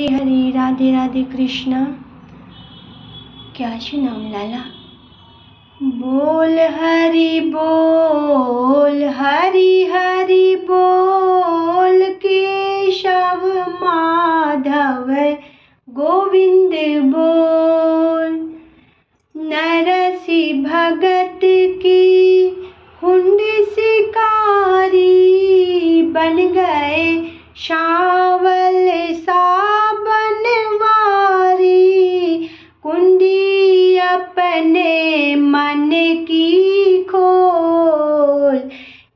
श्री हरि राधे राधे कृष्ण। क्या છે નામ લાલા? बोल हरि हरि बोल केशव माधव गोविंद बोल। नरसी भगत की हुंड शिकारी बन गए शावल साबन वारी। कुंडी अपने मन की खोल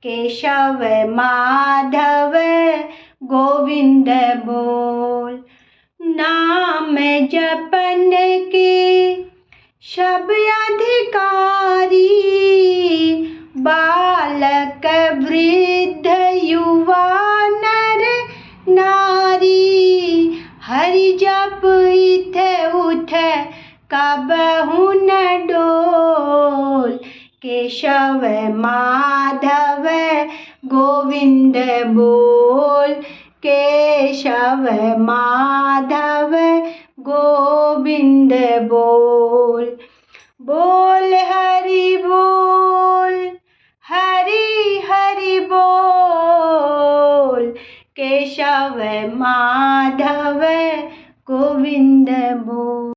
केशव माधव गोविंद बोल। नाम जपन के सब अधिकारी बालक वृद्ध युवा नर नारी। हरि जप इथ उठ कबहु न डोल केशव माधव गोविंद बोल। केशव माधव गोविंद बोल।